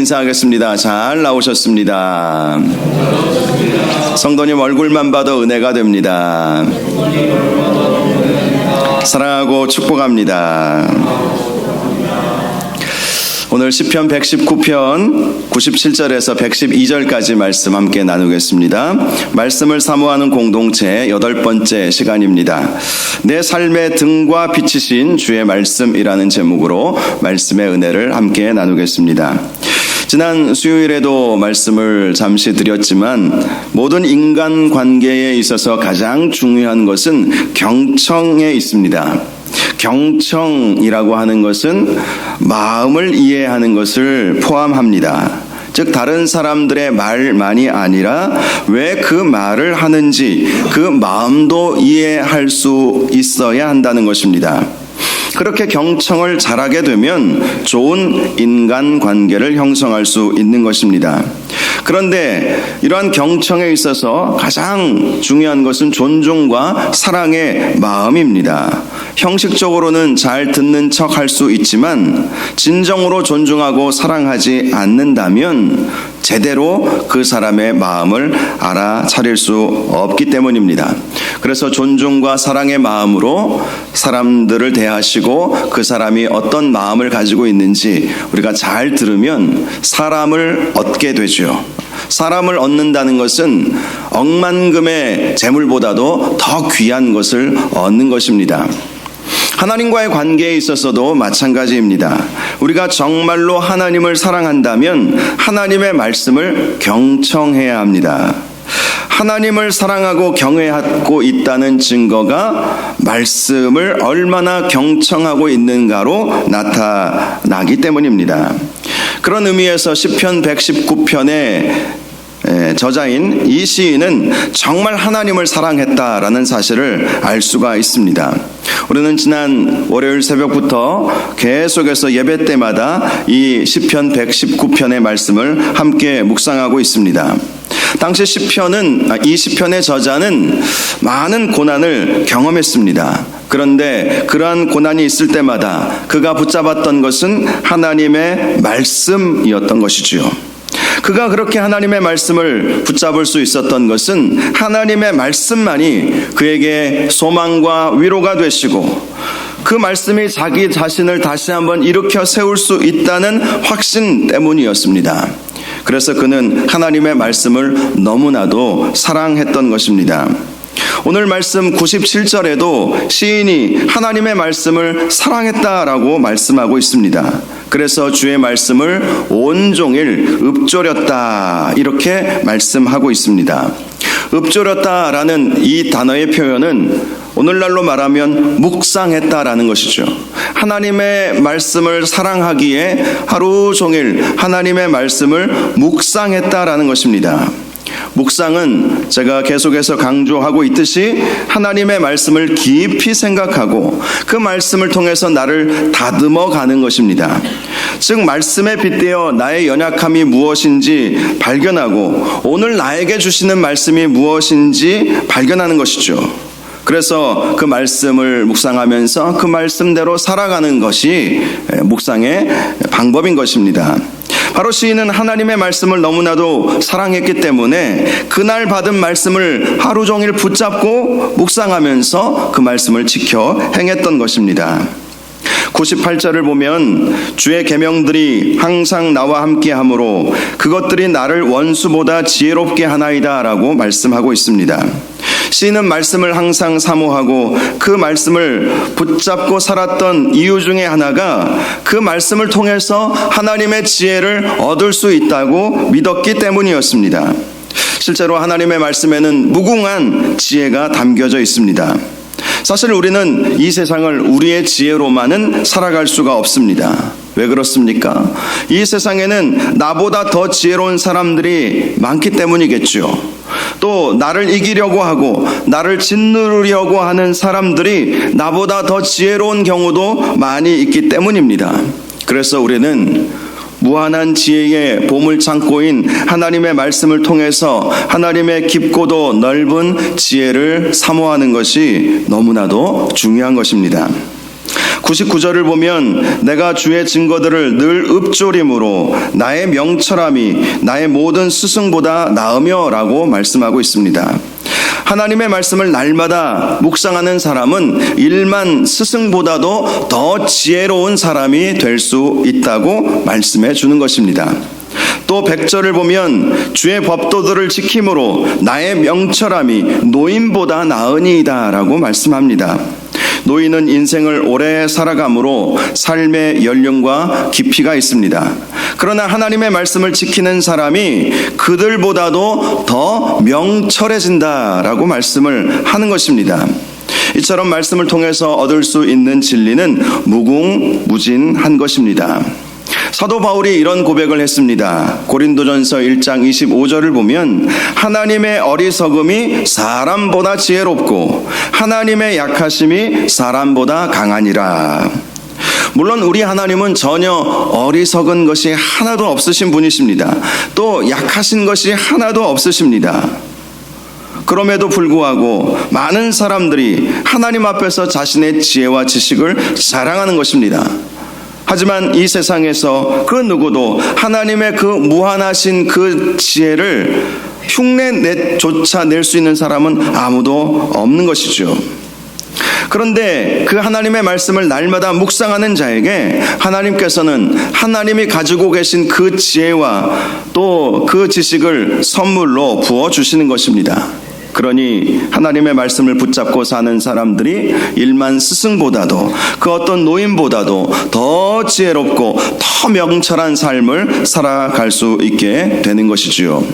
인사하겠습니다. 잘 나오셨습니다. 성도님 얼굴만 봐도 은혜가 됩니다. 사랑하고 축복합니다. 오늘 시편 119편 97절에서 112절까지 말씀 함께 나누겠습니다. 말씀을 사모하는 공동체 8번째 시간입니다. 내 삶의 등과 빛이신 주의 말씀이라는 제목으로 말씀의 은혜를 함께 나누겠습니다. 지난 수요일에도 말씀을 잠시 드렸지만 모든 인간 관계에 있어서 가장 중요한 것은 경청에 있습니다. 경청이라고 하는 것은 마음을 이해하는 것을 포함합니다. 즉 다른 사람들의 말만이 아니라 왜 그 말을 하는지 그 마음도 이해할 수 있어야 한다는 것입니다. 그렇게 경청을 잘하게 되면 좋은 인간관계를 형성할 수 있는 것입니다. 그런데 이러한 경청에 있어서 가장 중요한 것은 존중과 사랑의 마음입니다. 형식적으로는 잘 듣는 척 할 수 있지만 진정으로 존중하고 사랑하지 않는다면 제대로 그 사람의 마음을 알아차릴 수 없기 때문입니다. 그래서 존중과 사랑의 마음으로 사람들을 대하시고 그 사람이 어떤 마음을 가지고 있는지 우리가 잘 들으면 사람을 얻게 되죠. 사람을 얻는다는 것은 억만금의 재물보다도 더 귀한 것을 얻는 것입니다. 하나님과의 관계에 있어서도 마찬가지입니다. 우리가 정말로 하나님을 사랑한다면 하나님의 말씀을 경청해야 합니다. 하나님을 사랑하고 경외하고 있다는 증거가 말씀을 얼마나 경청하고 있는가로 나타나기 때문입니다. 그런 의미에서 시편 119편의 저자인 이 시인은 정말 하나님을 사랑했다라는 사실을 알 수가 있습니다. 우리는 지난 월요일 새벽부터 계속해서 예배 때마다 이 시편 119편의 말씀을 함께 묵상하고 있습니다. 당시 이 시편의 저자는 많은 고난을 경험했습니다. 그런데 그러한 고난이 있을 때마다 그가 붙잡았던 것은 하나님의 말씀이었던 것이지요. 그가 그렇게 하나님의 말씀을 붙잡을 수 있었던 것은 하나님의 말씀만이 그에게 소망과 위로가 되시고 그 말씀이 자기 자신을 다시 한번 일으켜 세울 수 있다는 확신 때문이었습니다. 그래서 그는 하나님의 말씀을 너무나도 사랑했던 것입니다. 오늘 말씀 97절에도 시인이 하나님의 말씀을 사랑했다라고 말씀하고 있습니다. 그래서 주의 말씀을 온종일 읊조렸다 이렇게 말씀하고 있습니다. 읊조렸다라는 이 단어의 표현은 오늘날로 말하면 묵상했다라는 것이죠. 하나님의 말씀을 사랑하기에 하루 종일 하나님의 말씀을 묵상했다라는 것입니다. 묵상은 제가 계속해서 강조하고 있듯이 하나님의 말씀을 깊이 생각하고 그 말씀을 통해서 나를 다듬어 가는 것입니다. 즉 말씀에 빗대어 나의 연약함이 무엇인지 발견하고 오늘 나에게 주시는 말씀이 무엇인지 발견하는 것이죠. 그래서 그 말씀을 묵상하면서 그 말씀대로 살아가는 것이 묵상의 방법인 것입니다. 바로 시인은 하나님의 말씀을 너무나도 사랑했기 때문에 그날 받은 말씀을 하루 종일 붙잡고 묵상하면서 그 말씀을 지켜 행했던 것입니다. 98절을 보면 주의 계명들이 항상 나와 함께하므로 그것들이 나를 원수보다 지혜롭게 하나이다 라고 말씀하고 있습니다. 시인은 말씀을 항상 사모하고 그 말씀을 붙잡고 살았던 이유 중에 하나가 그 말씀을 통해서 하나님의 지혜를 얻을 수 있다고 믿었기 때문이었습니다. 실제로 하나님의 말씀에는 무궁한 지혜가 담겨져 있습니다. 사실 우리는 이 세상을 우리의 지혜로만은 살아갈 수가 없습니다. 왜 그렇습니까? 이 세상에는 나보다 더 지혜로운 사람들이 많기 때문이겠죠. 또 나를 이기려고 하고 나를 짓누르려고 하는 사람들이 나보다 더 지혜로운 경우도 많이 있기 때문입니다. 그래서 우리는 무한한 지혜의 보물창고인 하나님의 말씀을 통해서 하나님의 깊고도 넓은 지혜를 사모하는 것이 너무나도 중요한 것입니다. 99절을 보면 내가 주의 증거들을 늘 읊조림으로 나의 명철함이 나의 모든 스승보다 나으며 라고 말씀하고 있습니다. 하나님의 말씀을 날마다 묵상하는 사람은 일만 스승보다도 더 지혜로운 사람이 될 수 있다고 말씀해 주는 것입니다. 또 100절을 보면 주의 법도들을 지킴으로 나의 명철함이 노인보다 나으니이다 라고 말씀합니다. 노인은 인생을 오래 살아감으로 삶의 연륜과 깊이가 있습니다. 그러나 하나님의 말씀을 지키는 사람이 그들보다도 더 명철해진다라고 말씀을 하는 것입니다. 이처럼 말씀을 통해서 얻을 수 있는 진리는 무궁무진한 것입니다. 사도 바울이 이런 고백을 했습니다. 고린도전서 1장 25절을 보면 하나님의 어리석음이 사람보다 지혜롭고 하나님의 약하심이 사람보다 강하니라. 물론 우리 하나님은 전혀 어리석은 것이 하나도 없으신 분이십니다. 또 약하신 것이 하나도 없으십니다. 그럼에도 불구하고 많은 사람들이 하나님 앞에서 자신의 지혜와 지식을 자랑하는 것입니다. 하지만 이 세상에서 그 누구도 하나님의 그 무한하신 그 지혜를 흉내조차 낼 수 있는 사람은 아무도 없는 것이죠. 그런데 그 하나님의 말씀을 날마다 묵상하는 자에게 하나님께서는 하나님이 가지고 계신 그 지혜와 또 그 지식을 선물로 부어주시는 것입니다. 그러니 하나님의 말씀을 붙잡고 사는 사람들이 일만 스승보다도 그 어떤 노인보다도 더 지혜롭고 더 명철한 삶을 살아갈 수 있게 되는 것이지요.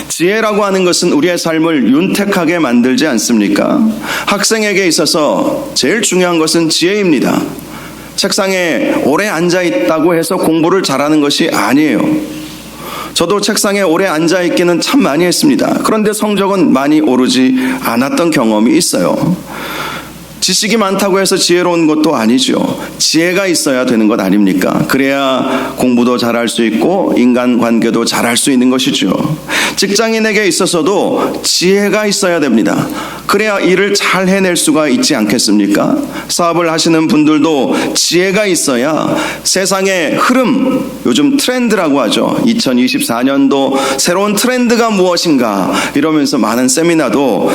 지혜라고 하는 것은 우리의 삶을 윤택하게 만들지 않습니까? 학생에게 있어서 제일 중요한 것은 지혜입니다. 책상에 오래 앉아 있다고 해서 공부를 잘하는 것이 아니에요. 저도 책상에 오래 앉아있기는 참 많이 했습니다. 그런데 성적은 많이 오르지 않았던 경험이 있어요. 지식이 많다고 해서 지혜로운 것도 아니죠. 지혜가 있어야 되는 것 아닙니까? 그래야 공부도 잘할 수 있고 인간관계도 잘할 수 있는 것이죠. 직장인에게 있어서도 지혜가 있어야 됩니다. 그래야 일을 잘 해낼 수가 있지 않겠습니까? 사업을 하시는 분들도 지혜가 있어야 세상의 흐름, 요즘 트렌드라고 하죠. 2024년도 새로운 트렌드가 무엇인가 이러면서 많은 세미나도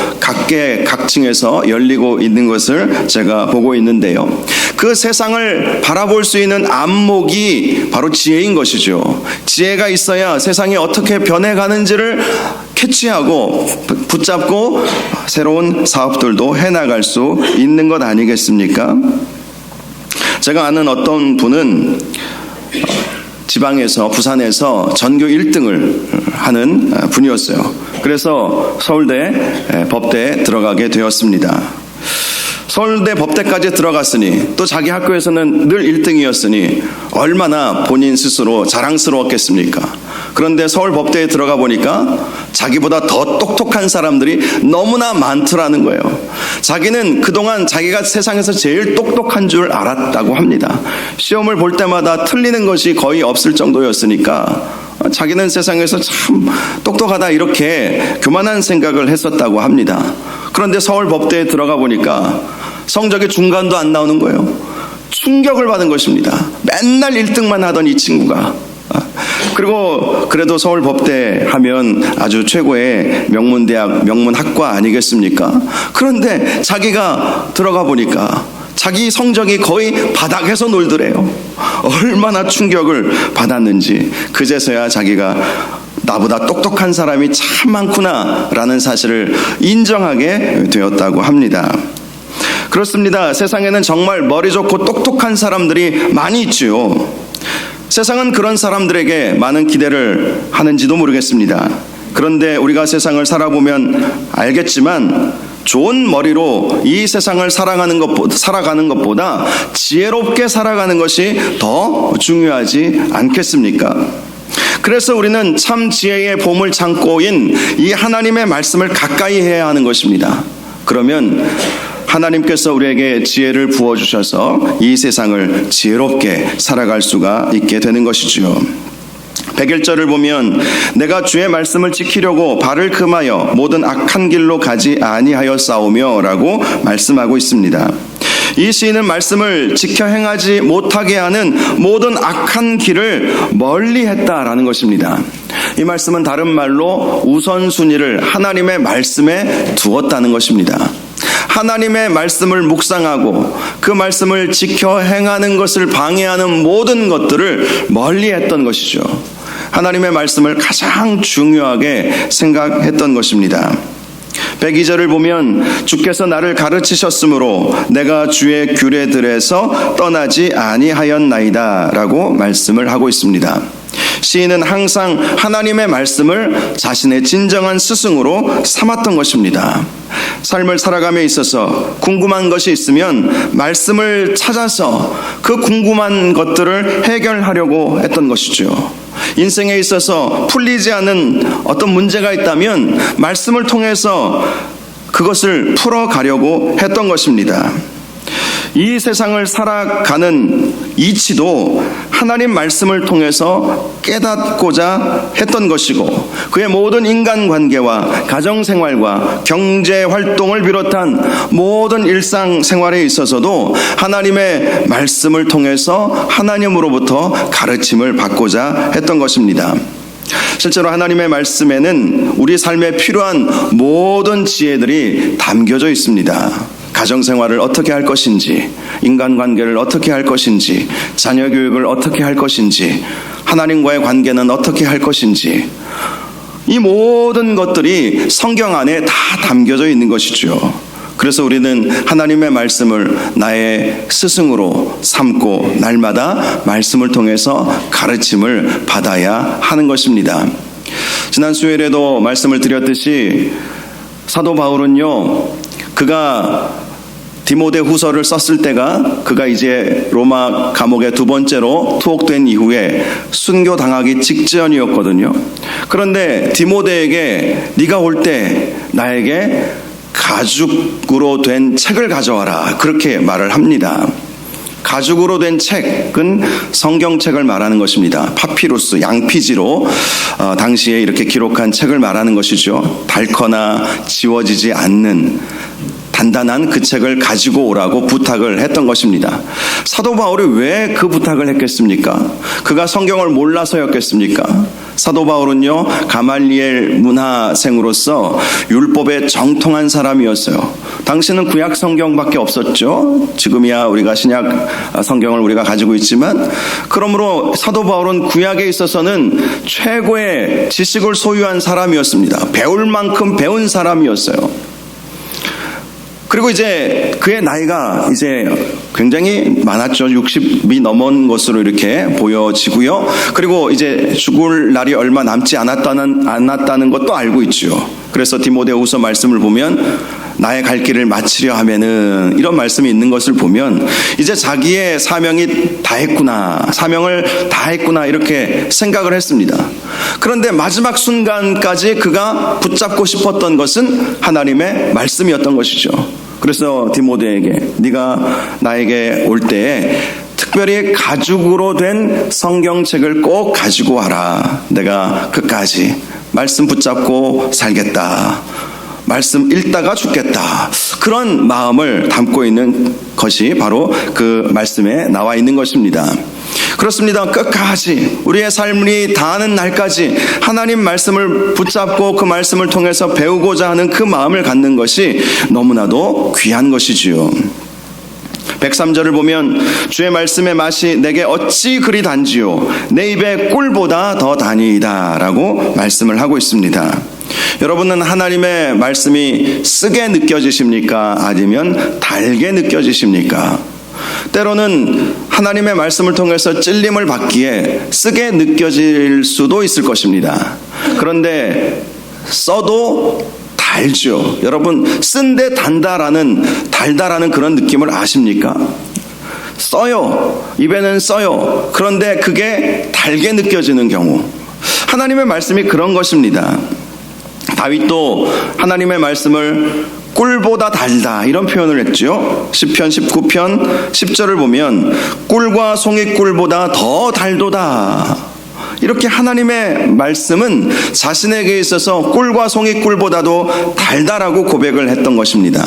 각층에서 열리고 있는 것을 제가 보고 있는데요. 그 세상을 바라볼 수 있는 안목이 바로 지혜인 것이죠. 지혜가 있어야 세상이 어떻게 변해가는지를 캐치하고 붙잡고 새로운 사업들도 해나갈 수 있는 것 아니겠습니까? 제가 아는 어떤 분은 지방에서 부산에서 전교 1등을 하는 분이었어요. 그래서 서울대 법대에 들어가게 되었습니다. 서울대 법대까지 들어갔으니 또 자기 학교에서는 늘 1등이었으니 얼마나 본인 스스로 자랑스러웠겠습니까? 그런데 서울 법대에 들어가 보니까 자기보다 더 똑똑한 사람들이 너무나 많더라는 거예요. 자기는 그동안 자기가 세상에서 제일 똑똑한 줄 알았다고 합니다. 시험을 볼 때마다 틀리는 것이 거의 없을 정도였으니까 자기는 세상에서 참 똑똑하다 이렇게 교만한 생각을 했었다고 합니다. 그런데 서울 법대에 들어가 보니까 성적이 중간도 안 나오는 거예요. 충격을 받은 것입니다. 맨날 1등만 하던 이 친구가. 그리고 그래도 서울 법대 하면 아주 최고의 명문대학, 명문학과 아니겠습니까? 그런데 자기가 들어가 보니까 자기 성적이 거의 바닥에서 놀더래요. 얼마나 충격을 받았는지 그제서야 자기가 나보다 똑똑한 사람이 참 많구나 라는 사실을 인정하게 되었다고 합니다. 그렇습니다. 세상에는 정말 머리 좋고 똑똑한 사람들이 많이 있지요. 세상은 그런 사람들에게 많은 기대를 하는지도 모르겠습니다. 그런데 우리가 세상을 살아보면 알겠지만 좋은 머리로 이 세상을 살아가는 것보다 지혜롭게 살아가는 것이 더 중요하지 않겠습니까? 그래서 우리는 참 지혜의 보물 창고인 이 하나님의 말씀을 가까이 해야 하는 것입니다. 그러면 하나님께서 우리에게 지혜를 부어주셔서 이 세상을 지혜롭게 살아갈 수가 있게 되는 것이지요. 101절을 보면 내가 주의 말씀을 지키려고 발을 금하여 모든 악한 길로 가지 아니하였사오며 라고 말씀하고 있습니다. 이 시인은 말씀을 지켜 행하지 못하게 하는 모든 악한 길을 멀리했다라는 것입니다. 이 말씀은 다른 말로 우선순위를 하나님의 말씀에 두었다는 것입니다. 하나님의 말씀을 묵상하고 그 말씀을 지켜 행하는 것을 방해하는 모든 것들을 멀리했던 것이죠. 하나님의 말씀을 가장 중요하게 생각했던 것입니다. 102절을 보면 주께서 나를 가르치셨으므로 내가 주의 규례들에서 떠나지 아니하였나이다 라고 말씀을 하고 있습니다. 시인은 항상 하나님의 말씀을 자신의 진정한 스승으로 삼았던 것입니다. 삶을 살아감에 있어서 궁금한 것이 있으면 말씀을 찾아서 그 궁금한 것들을 해결하려고 했던 것이죠. 인생에 있어서 풀리지 않은 어떤 문제가 있다면 말씀을 통해서 그것을 풀어가려고 했던 것입니다. 이 세상을 살아가는 이치도 하나님 말씀을 통해서 깨닫고자 했던 것이고, 그의 모든 인간관계와 가정생활과 경제활동을 비롯한 모든 일상생활에 있어서도 하나님의 말씀을 통해서 하나님으로부터 가르침을 받고자 했던 것입니다. 실제로 하나님의 말씀에는 우리 삶에 필요한 모든 지혜들이 담겨져 있습니다. 가정생활을 어떻게 할 것인지, 인간관계를 어떻게 할 것인지, 자녀교육을 어떻게 할 것인지, 하나님과의 관계는 어떻게 할 것인지, 이 모든 것들이 성경 안에 다 담겨져 있는 것이죠. 그래서 우리는 하나님의 말씀을 나의 스승으로 삼고 날마다 말씀을 통해서 가르침을 받아야 하는 것입니다. 지난 수요일에도 말씀을 드렸듯이 사도 바울은요, 그가 디모데 후서를 썼을 때가 그가 이제 로마 감옥에 두 번째로 투옥된 이후에 순교당하기 직전이었거든요. 그런데 디모데에게 네가 올 때 나에게 가죽으로 된 책을 가져와라, 그렇게 말을 합니다. 가죽으로 된 책은 성경책을 말하는 것입니다. 파피루스, 양피지로 당시에 이렇게 기록한 책을 말하는 것이죠. 닳거나 지워지지 않는 단단한 그 책을 가지고 오라고 부탁을 했던 것입니다. 사도 바울이 왜 그 부탁을 했겠습니까? 그가 성경을 몰라서였겠습니까? 사도 바울은요, 가말리엘 문하생으로서 율법에 정통한 사람이었어요. 당시는 구약 성경밖에 없었죠. 지금이야 우리가 신약 성경을 우리가 가지고 있지만, 그러므로 사도 바울은 구약에 있어서는 최고의 지식을 소유한 사람이었습니다. 배울 만큼 배운 사람이었어요. 그리고 이제 그의 나이가 이제 굉장히 많았죠. 60이 넘은 것으로 이렇게 보여지고요. 그리고 이제 죽을 날이 얼마 남지 않았다는 것도 알고 있죠. 그래서 디모데후서 말씀을 보면 나의 갈 길을 마치려 하면은, 이런 말씀이 있는 것을 보면 이제 자기의 사명이 다 했구나, 사명을 다 했구나, 이렇게 생각을 했습니다. 그런데 마지막 순간까지 그가 붙잡고 싶었던 것은 하나님의 말씀이었던 것이죠. 그래서 디모데에게 네가 나에게 올 때에 특별히 가죽으로 된 성경책을 꼭 가지고 와라. 내가 끝까지 말씀 붙잡고 살겠다, 말씀 읽다가 죽겠다, 그런 마음을 담고 있는 것이 바로 그 말씀에 나와 있는 것입니다. 그렇습니다. 끝까지 우리의 삶이 다하는 날까지 하나님 말씀을 붙잡고 그 말씀을 통해서 배우고자 하는 그 마음을 갖는 것이 너무나도 귀한 것이지요. 103절을 보면 주의 말씀의 맛이 내게 어찌 그리 단지요, 내 입에 꿀보다 더 다니이다 라고 말씀을 하고 있습니다. 여러분은 하나님의 말씀이 쓰게 느껴지십니까? 아니면 달게 느껴지십니까? 때로는 하나님의 말씀을 통해서 찔림을 받기에 쓰게 느껴질 수도 있을 것입니다. 그런데 써도 달죠. 여러분, 쓴데 달다라는 그런 느낌을 아십니까? 써요. 입에는 써요. 그런데 그게 달게 느껴지는 경우, 하나님의 말씀이 그런 것입니다. 다윗도 하나님의 말씀을 꿀보다 달다, 이런 표현을 했죠. 시편 19편 10절을 보면 꿀과 송이꿀보다 더 달도다, 이렇게 하나님의 말씀은 자신에게 있어서 꿀과 송이꿀보다도 달다라고 고백을 했던 것입니다.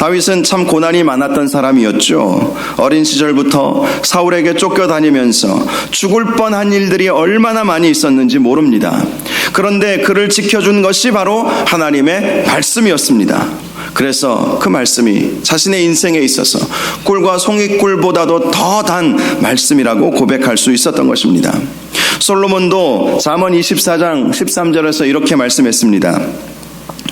다윗은 참 고난이 많았던 사람이었죠. 어린 시절부터 사울에게 쫓겨다니면서 죽을 뻔한 일들이 얼마나 많이 있었는지 모릅니다. 그런데 그를 지켜준 것이 바로 하나님의 말씀이었습니다. 그래서 그 말씀이 자신의 인생에 있어서 꿀과 송이꿀보다도 더 단 말씀이라고 고백할 수 있었던 것입니다. 솔로몬도 잠언 24장 13절에서 이렇게 말씀했습니다.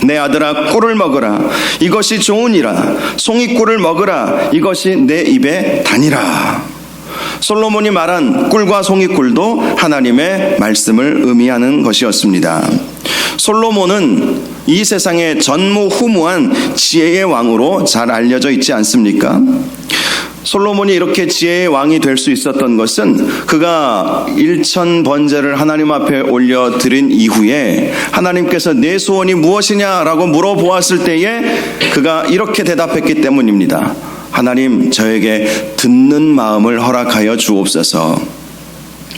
내 아들아, 꿀을 먹으라, 이것이 좋으니라. 송이꿀을 먹으라, 이것이 내 입에 다니라. 솔로몬이 말한 꿀과 송이꿀도 하나님의 말씀을 의미하는 것이었습니다. 솔로몬은 이 세상의 전무후무한 지혜의 왕으로 잘 알려져 있지 않습니까? 솔로몬이 이렇게 지혜의 왕이 될 수 있었던 것은 그가 일천번제를 하나님 앞에 올려드린 이후에 하나님께서 내 소원이 무엇이냐라고 물어보았을 때에 그가 이렇게 대답했기 때문입니다. 하나님, 저에게 듣는 마음을 허락하여 주옵소서.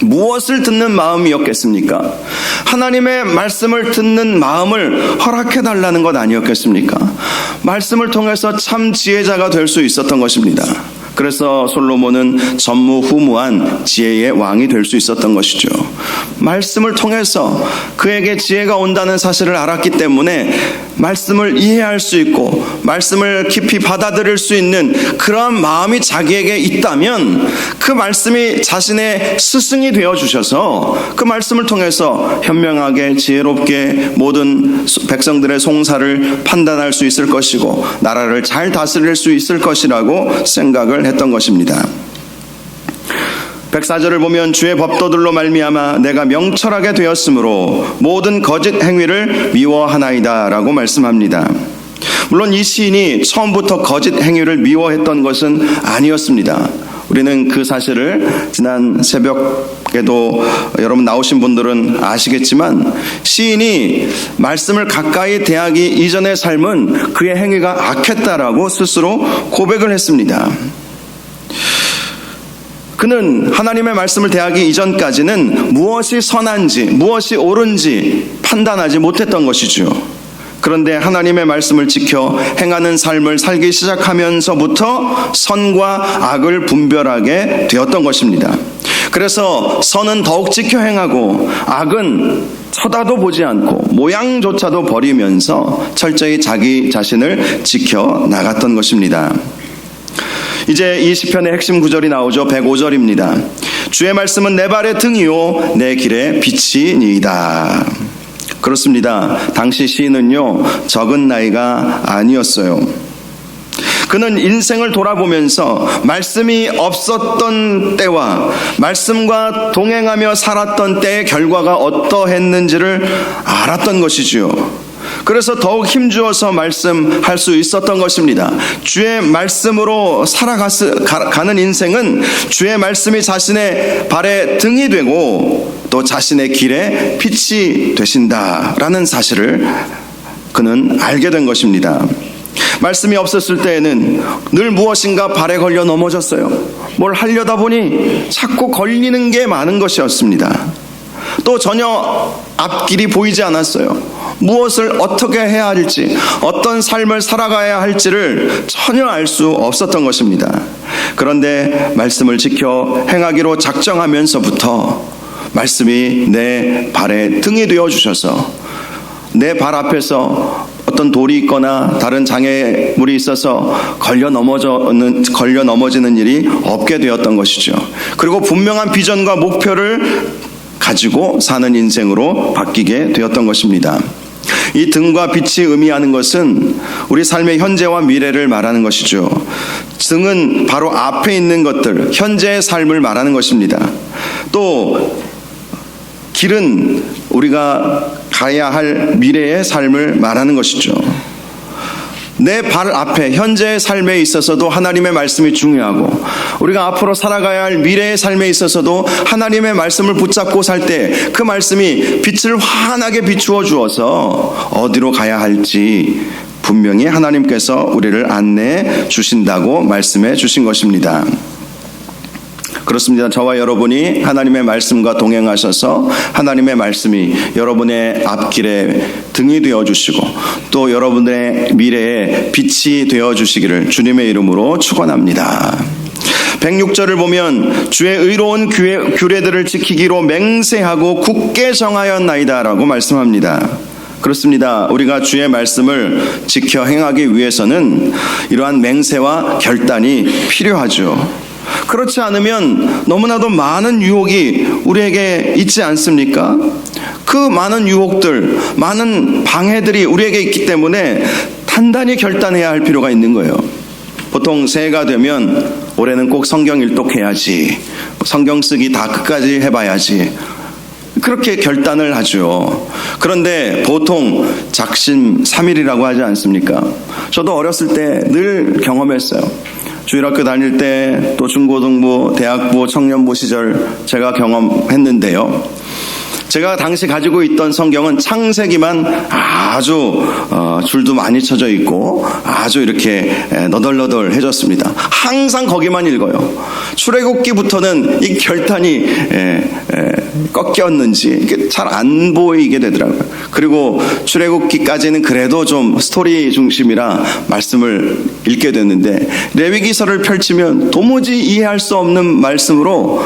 무엇을 듣는 마음이었겠습니까? 하나님의 말씀을 듣는 마음을 허락해달라는 것 아니었겠습니까? 말씀을 통해서 참 지혜자가 될 수 있었던 것입니다. 그래서 솔로몬은 전무후무한 지혜의 왕이 될 수 있었던 것이죠. 말씀을 통해서 그에게 지혜가 온다는 사실을 알았기 때문에 말씀을 이해할 수 있고 말씀을 깊이 받아들일 수 있는 그러한 마음이 자기에게 있다면 그 말씀이 자신의 스승이 되어주셔서 그 말씀을 통해서 현명하게 지혜롭게 모든 백성들의 송사를 판단할 수 있을 것이고 나라를 잘 다스릴 수 있을 것이라고 생각을 했던 것입니다. 104절을 보면 주의 법도들로 말미암아 내가 명철하게 되었으므로 모든 거짓 행위를 미워하나이다 라고 말씀합니다. 물론 이 시인이 처음부터 거짓 행위를 미워했던 것은 아니었습니다. 우리는 그 사실을 지난 새벽에도 여러분 나오신 분들은 아시겠지만 시인이 말씀을 가까이 대하기 이전의 삶은 그의 행위가 악했다라고 스스로 고백을 했습니다. 그는 하나님의 말씀을 대하기 이전까지는 무엇이 선한지 무엇이 옳은지 판단하지 못했던 것이죠. 그런데 하나님의 말씀을 지켜 행하는 삶을 살기 시작하면서부터 선과 악을 분별하게 되었던 것입니다. 그래서 선은 더욱 지켜 행하고 악은 쳐다도 보지 않고 모양조차도 버리면서 철저히 자기 자신을 지켜 나갔던 것입니다. 이제 이 시편의 핵심 구절이 나오죠. 105절입니다. 주의 말씀은 내 발의 등이요 내 길의 빛이니이다. 그렇습니다. 당시 시인은요 적은 나이가 아니었어요. 그는 인생을 돌아보면서 말씀이 없었던 때와 말씀과 동행하며 살았던 때의 결과가 어떠했는지를 알았던 것이지요. 그래서 더욱 힘주어서 말씀할 수 있었던 것입니다. 주의 말씀으로 살아가는 인생은 주의 말씀이 자신의 발의 등이 되고 또 자신의 길에 빛이 되신다라는 사실을 그는 알게 된 것입니다. 말씀이 없었을 때에는 늘 무엇인가 발에 걸려 넘어졌어요. 뭘 하려다 보니 자꾸 걸리는 게 많은 것이었습니다. 또 전혀 앞길이 보이지 않았어요. 무엇을 어떻게 해야 할지, 어떤 삶을 살아가야 할지를 전혀 알 수 없었던 것입니다. 그런데 말씀을 지켜 행하기로 작정하면서부터 말씀이 내 발에 등이 되어 주셔서 내 발 앞에서 어떤 돌이 있거나 다른 장애물이 있어서 걸려 넘어지는 일이 없게 되었던 것이죠. 그리고 분명한 비전과 목표를 가지고 사는 인생으로 바뀌게 되었던 것입니다. 이 등과 빛이 의미하는 것은 우리 삶의 현재와 미래를 말하는 것이죠. 등은 바로 앞에 있는 것들, 현재의 삶을 말하는 것입니다. 또 길은 우리가 가야 할 미래의 삶을 말하는 것이죠. 내 발 앞에 현재의 삶에 있어서도 하나님의 말씀이 중요하고 우리가 앞으로 살아가야 할 미래의 삶에 있어서도 하나님의 말씀을 붙잡고 살 때 그 말씀이 빛을 환하게 비추어 주어서 어디로 가야 할지 분명히 하나님께서 우리를 안내해 주신다고 말씀해 주신 것입니다. 그렇습니다. 저와 여러분이 하나님의 말씀과 동행하셔서 하나님의 말씀이 여러분의 앞길에 등이 되어주시고 또 여러분의 미래에 빛이 되어주시기를 주님의 이름으로 축원합니다. 106절을 보면 주의 의로운 규례들을 지키기로 맹세하고 굳게 정하였나이다 라고 말씀합니다. 그렇습니다. 우리가 주의 말씀을 지켜 행하기 위해서는 이러한 맹세와 결단이 필요하죠. 그렇지 않으면 너무나도 많은 유혹이 우리에게 있지 않습니까? 그 많은 유혹들, 많은 방해들이 우리에게 있기 때문에 단단히 결단해야 할 필요가 있는 거예요. 보통 새해가 되면 올해는 꼭 성경 일독해야지, 성경 쓰기 다 끝까지 해봐야지, 그렇게 결단을 하죠. 그런데 보통 작심삼일이라고 하지 않습니까? 저도 어렸을 때 늘 경험했어요. 주일학교 다닐 때 또 중고등부, 대학부, 청년부 시절 제가 경험했는데요. 제가 당시 가지고 있던 성경은 창세기만 아주 줄도 많이 쳐져 있고 아주 이렇게 너덜너덜해졌습니다. 항상 거기만 읽어요. 출애굽기부터는 이 결단이 꺾였는지 잘 안 보이게 되더라고요. 그리고 출애굽기까지는 그래도 좀 스토리 중심이라 말씀을 읽게 됐는데 레위기서를 펼치면 도무지 이해할 수 없는 말씀으로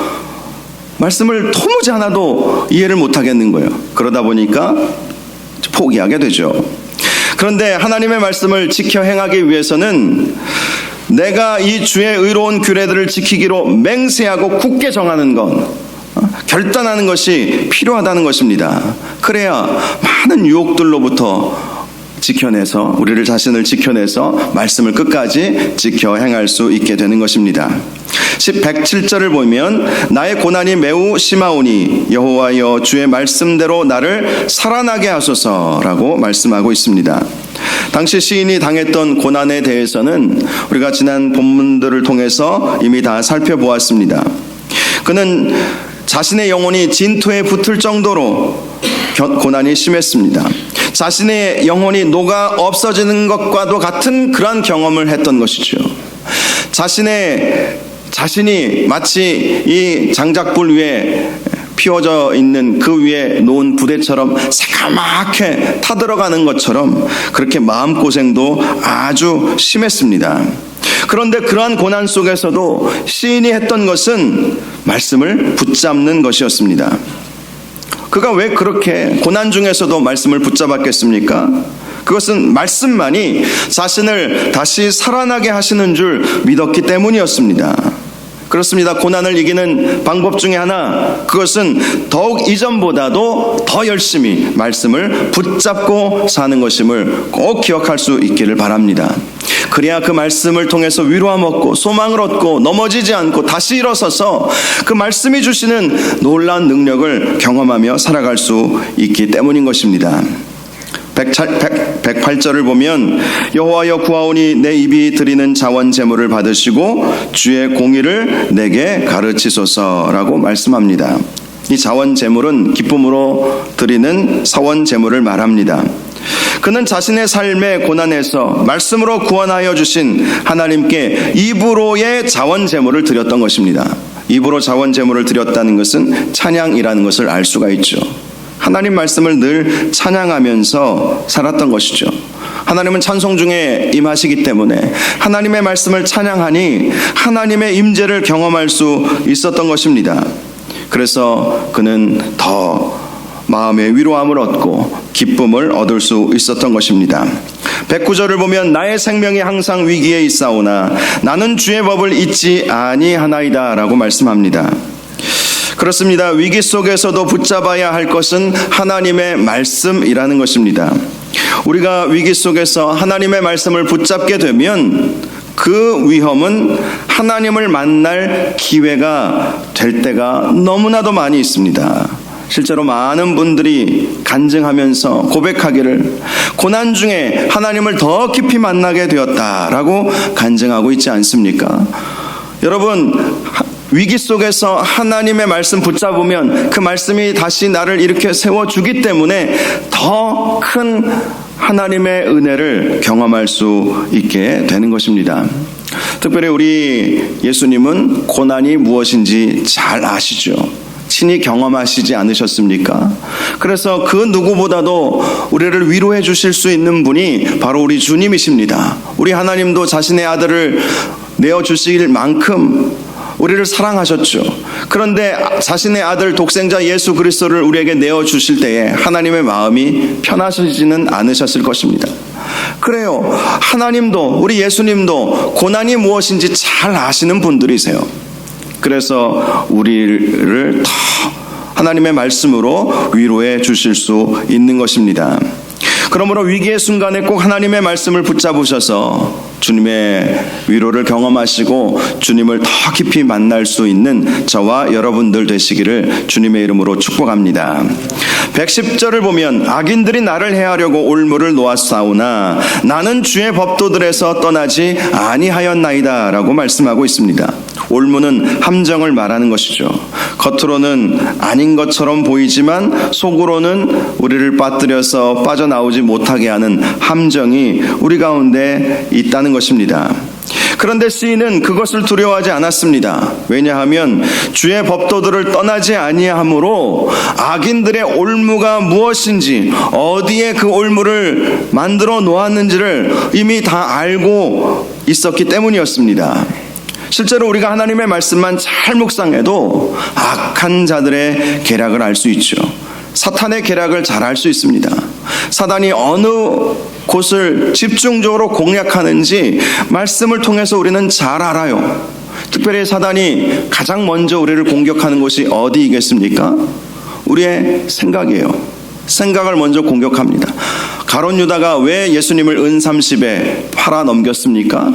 말씀을 도무지 하나도 이해를 못하겠는 거예요. 그러다 보니까 포기하게 되죠. 그런데 하나님의 말씀을 지켜 행하기 위해서는 내가 이 주의 의로운 규례들을 지키기로 맹세하고 굳게 정하는 것, 결단하는 것이 필요하다는 것입니다. 그래야 많은 유혹들로부터 지켜내서 우리를 자신을 지켜내서 말씀을 끝까지 지켜 행할 수 있게 되는 것입니다. 107절을 보면 나의 고난이 매우 심하오니 여호와여 주의 말씀대로 나를 살아나게 하소서라고 말씀하고 있습니다. 당시 시인이 당했던 고난에 대해서는 우리가 지난 본문들을 통해서 이미 다 살펴보았습니다. 그는 자신의 영혼이 진토에 붙을 정도로 고난이 심했습니다. 자신의 영혼이 녹아 없어지는 것과도 같은 그러한 경험을 했던 것이죠. 자신이 마치 이 장작불 위에 피워져 있는 그 위에 놓은 부대처럼 새까맣게 타들어가는 것처럼 그렇게 마음고생도 아주 심했습니다. 그런데 그러한 고난 속에서도 시인이 했던 것은 말씀을 붙잡는 것이었습니다. 그가 왜 그렇게 고난 중에서도 말씀을 붙잡았겠습니까? 그것은 말씀만이 자신을 다시 살아나게 하시는 줄 믿었기 때문이었습니다. 그렇습니다. 고난을 이기는 방법 중에 하나, 그것은 더욱 이전보다도 더 열심히 말씀을 붙잡고 사는 것임을 꼭 기억할 수 있기를 바랍니다. 그래야 그 말씀을 통해서 위로함 얻고 소망을 얻고 넘어지지 않고 다시 일어서서 그 말씀이 주시는 놀라운 능력을 경험하며 살아갈 수 있기 때문인 것입니다. 108절을 보면 여호와여 구하오니 내 입이 드리는 자원 제물을 받으시고 주의 공의를 내게 가르치소서라고 말씀합니다. 이 자원 제물은 기쁨으로 드리는 사원 제물을 말합니다. 그는 자신의 삶의 고난에서 말씀으로 구원하여 주신 하나님께 입으로의 자원 제물을 드렸던 것입니다. 입으로 자원 제물을 드렸다는 것은 찬양이라는 것을 알 수가 있죠. 하나님 말씀을 늘 찬양하면서 살았던 것이죠. 하나님은 찬송 중에 임하시기 때문에 하나님의 말씀을 찬양하니 하나님의 임재를 경험할 수 있었던 것입니다. 그래서 그는 더 마음의 위로함을 얻고 기쁨을 얻을 수 있었던 것입니다. 109절을 보면 나의 생명이 항상 위기에 있사오나 나는 주의 법을 잊지 아니하나이다 라고 말씀합니다. 그렇습니다. 위기 속에서도 붙잡아야 할 것은 하나님의 말씀이라는 것입니다. 우리가 위기 속에서 하나님의 말씀을 붙잡게 되면 그 위험은 하나님을 만날 기회가 될 때가 너무나도 많이 있습니다. 실제로 많은 분들이 간증하면서 고백하기를 고난 중에 하나님을 더 깊이 만나게 되었다라고 간증하고 있지 않습니까? 여러분, 위기 속에서 하나님의 말씀 붙잡으면 그 말씀이 다시 나를 일으켜 세워주기 때문에 더 큰 하나님의 은혜를 경험할 수 있게 되는 것입니다. 특별히 우리 예수님은 고난이 무엇인지 잘 아시죠. 친히 경험하시지 않으셨습니까? 그래서 그 누구보다도 우리를 위로해 주실 수 있는 분이 바로 우리 주님이십니다. 우리 하나님도 자신의 아들을 내어주실 만큼 우리를 사랑하셨죠. 그런데 자신의 아들 독생자 예수 그리스도를 우리에게 내어주실 때에 하나님의 마음이 편하시지는 않으셨을 것입니다. 그래요. 하나님도 우리 예수님도 고난이 무엇인지 잘 아시는 분들이세요. 그래서 우리를 더 하나님의 말씀으로 위로해 주실 수 있는 것입니다. 그러므로 위기의 순간에 꼭 하나님의 말씀을 붙잡으셔서 주님의 위로를 경험하시고 주님을 더 깊이 만날 수 있는 저와 여러분들 되시기를 주님의 이름으로 축복합니다. 110절을 보면 악인들이 나를 해하려고 올무를 놓았사오나 나는 주의 법도들에서 떠나지 아니하였나이다 라고 말씀하고 있습니다. 올무는 함정을 말하는 것이죠. 겉으로는 아닌 것처럼 보이지만 속으로는 우리를 빠뜨려서 빠져나오지 못하게 하는 함정이 우리 가운데 있다는 것입니다. 그런데 시인은 그것을 두려워하지 않았습니다. 왜냐하면 주의 법도들을 떠나지 아니함으로 악인들의 올무가 무엇인지 어디에 그 올무를 만들어 놓았는지를 이미 다 알고 있었기 때문이었습니다. 실제로 우리가 하나님의 말씀만 잘 묵상해도 악한 자들의 계략을 알 수 있죠. 사탄의 계략을 잘 알 수 있습니다. 사단이 어느 곳을 집중적으로 공략하는지 말씀을 통해서 우리는 잘 알아요. 특별히 사단이 가장 먼저 우리를 공격하는 곳이 어디이겠습니까? 우리의 생각이에요. 생각을 먼저 공격합니다. 가룟 유다가 왜 예수님을 은30에 팔아 넘겼습니까?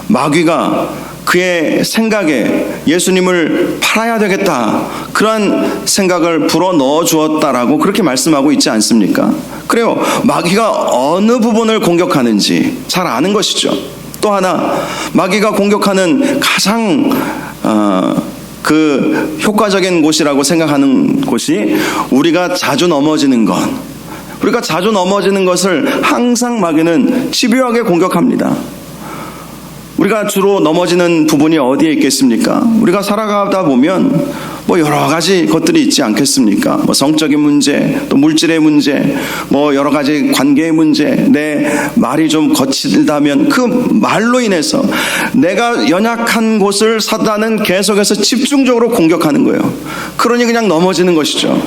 마귀가 그의 생각에 예수님을 팔아야 되겠다 그런 생각을 불어넣어 주었다라고 그렇게 말씀하고 있지 않습니까? 그래요. 마귀가 어느 부분을 공격하는지 잘 아는 것이죠. 또 하나 마귀가 공격하는 가장 그 효과적인 곳이라고 생각하는 곳이 우리가 자주 넘어지는 것. 우리가 자주 넘어지는 것을 항상 마귀는 집요하게 공격합니다. 우리가 주로 넘어지는 부분이 어디에 있겠습니까? 우리가 살아가다 보면 뭐 여러 가지 것들이 있지 않겠습니까? 뭐 성적인 문제, 또 물질의 문제, 뭐 여러 가지 관계의 문제, 내 말이 좀 거칠다면 그 말로 인해서 내가 연약한 곳을 사단은 계속해서 집중적으로 공격하는 거예요. 그러니 그냥 넘어지는 것이죠.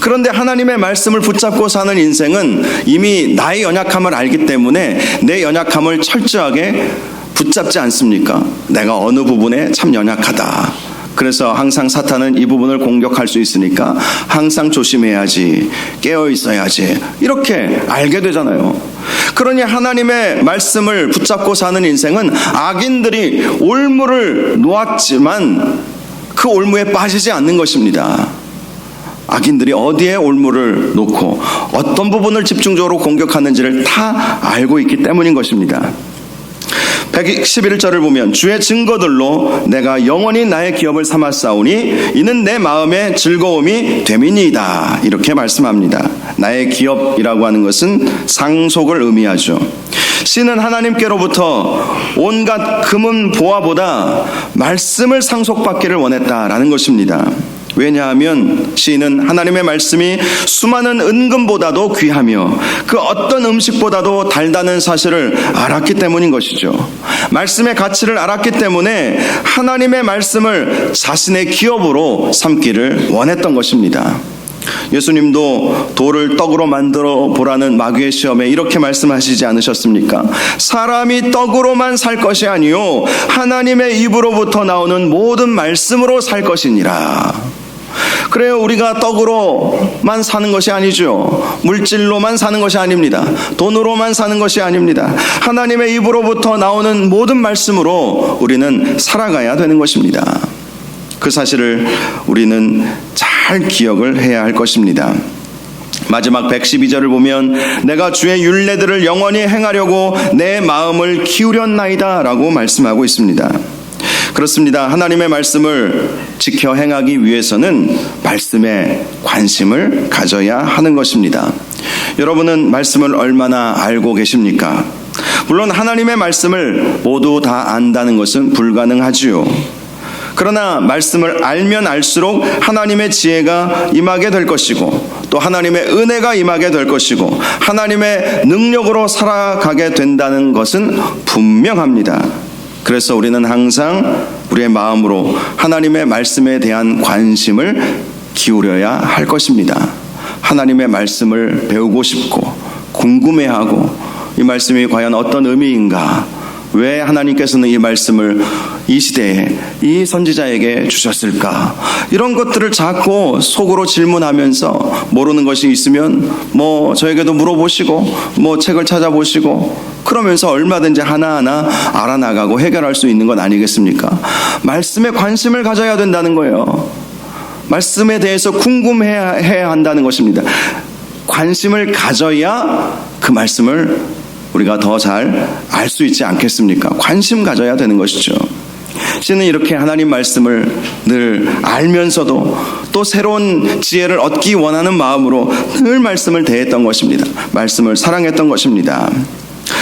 그런데 하나님의 말씀을 붙잡고 사는 인생은 이미 나의 연약함을 알기 때문에 내 연약함을 철저하게 붙잡지 않습니까? 내가 어느 부분에 참 연약하다. 그래서 항상 사탄은 이 부분을 공격할 수 있으니까 항상 조심해야지, 깨어 있어야지 이렇게 알게 되잖아요. 그러니 하나님의 말씀을 붙잡고 사는 인생은 악인들이 올무를 놓았지만 그 올무에 빠지지 않는 것입니다. 악인들이 어디에 올무를 놓고 어떤 부분을 집중적으로 공격하는지를 다 알고 있기 때문인 것입니다. 111절을 보면 주의 증거들로 내가 영원히 나의 기업을 삼았사오니 이는 내 마음의 즐거움이 됨이니이다 이렇게 말씀합니다. 나의 기업이라고 하는 것은 상속을 의미하죠. 씨는 하나님께로부터 온갖 금은 보화보다 말씀을 상속받기를 원했다라는 것입니다. 왜냐하면 시인은 하나님의 말씀이 수많은 은금보다도 귀하며 그 어떤 음식보다도 달다는 사실을 알았기 때문인 것이죠. 말씀의 가치를 알았기 때문에 하나님의 말씀을 자신의 기업으로 삼기를 원했던 것입니다. 예수님도 돌을 떡으로 만들어 보라는 마귀의 시험에 이렇게 말씀하시지 않으셨습니까? 사람이 떡으로만 살 것이 아니요 하나님의 입으로부터 나오는 모든 말씀으로 살 것이니라. 그래요. 우리가 떡으로만 사는 것이 아니죠. 물질로만 사는 것이 아닙니다. 돈으로만 사는 것이 아닙니다. 하나님의 입으로부터 나오는 모든 말씀으로 우리는 살아가야 되는 것입니다. 그 사실을 우리는 잘 기억을 해야 할 것입니다. 마지막 112절을 보면 내가 주의 율례들을 영원히 행하려고 내 마음을 기울였나이다 라고 말씀하고 있습니다. 그렇습니다. 하나님의 말씀을 지켜 행하기 위해서는 말씀에 관심을 가져야 하는 것입니다. 여러분은 말씀을 얼마나 알고 계십니까? 물론 하나님의 말씀을 모두 다 안다는 것은 불가능하지요. 그러나 말씀을 알면 알수록 하나님의 지혜가 임하게 될 것이고 또 하나님의 은혜가 임하게 될 것이고 하나님의 능력으로 살아가게 된다는 것은 분명합니다. 그래서 우리는 항상 우리의 마음으로 하나님의 말씀에 대한 관심을 기울여야 할 것입니다. 하나님의 말씀을 배우고 싶고 궁금해하고 이 말씀이 과연 어떤 의미인가, 왜 하나님께서는 이 말씀을 이 시대에 이 선지자에게 주셨을까, 이런 것들을 자꾸 속으로 질문하면서 모르는 것이 있으면 저에게도 물어보시고 책을 찾아보시고 그러면서 얼마든지 하나하나 알아나가고 해결할 수 있는 것 아니겠습니까? 말씀에 관심을 가져야 된다는 거예요. 말씀에 대해서 궁금해야 한다는 것입니다. 관심을 가져야 그 말씀을 우리가 더 잘 알 수 있지 않겠습니까? 관심 가져야 되는 것이죠. 씨는 이렇게 하나님 말씀을 늘 알면서도 또 새로운 지혜를 얻기 원하는 마음으로 늘 말씀을 대했던 것입니다. 말씀을 사랑했던 것입니다.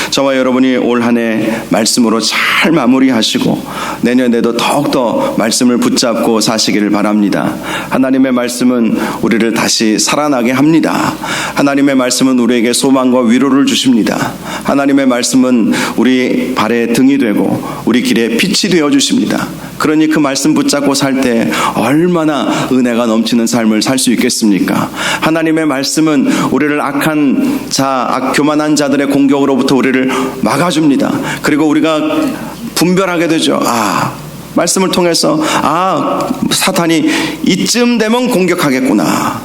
저와 여러분이 올 한 해 말씀으로 잘 마무리하시고 내년에도 더욱더 말씀을 붙잡고 사시기를 바랍니다. 하나님의 말씀은 우리를 다시 살아나게 합니다. 하나님의 말씀은 우리에게 소망과 위로를 주십니다. 하나님의 말씀은 우리 발의 등이 되고 우리 길에 빛이 되어 주십니다. 그러니 그 말씀 붙잡고 살 때 얼마나 은혜가 넘치는 삶을 살 수 있겠습니까? 하나님의 말씀은 우리를 교만한 자들의 공격으로부터 우리를 막아줍니다. 그리고 우리가 분별하게 되죠. 말씀을 통해서 사탄이 이쯤 되면 공격하겠구나.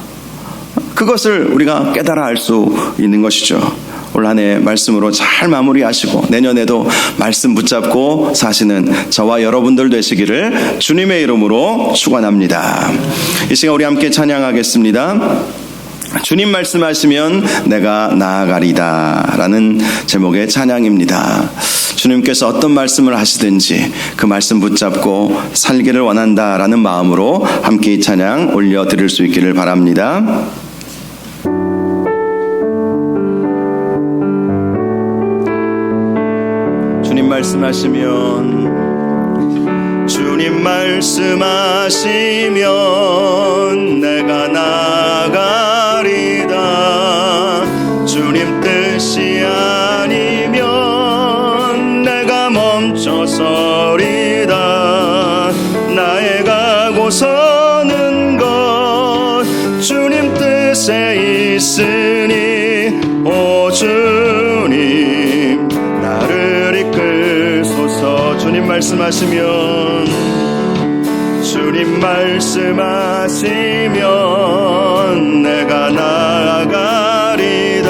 그것을 우리가 깨달아 알 수 있는 것이죠. 올 한 해 말씀으로 잘 마무리하시고 내년에도 말씀 붙잡고 사시는 저와 여러분들 되시기를 주님의 이름으로 축원합니다. 이 시간 우리 함께 찬양하겠습니다. 주님 말씀하시면 내가 나아가리다 라는 제목의 찬양입니다. 주님께서 어떤 말씀을 하시든지 그 말씀 붙잡고 살기를 원한다 라는 마음으로 함께 이 찬양 올려드릴 수 있기를 바랍니다. 주님 말씀하시면 내가 나아가리다. 주님 뜻이 아니면 내가 멈춰서리다. 나의 가고 서는 것 주님 뜻에 있으니 오 주님 나를 이끌소서. 주님 말씀하시면 내가 나아가리다.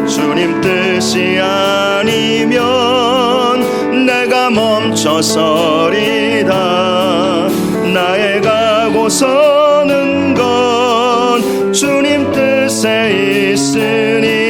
주님 뜻이 아니면 내가 멈춰서리다. 나의 가고 서는 건 주님 뜻에 있으니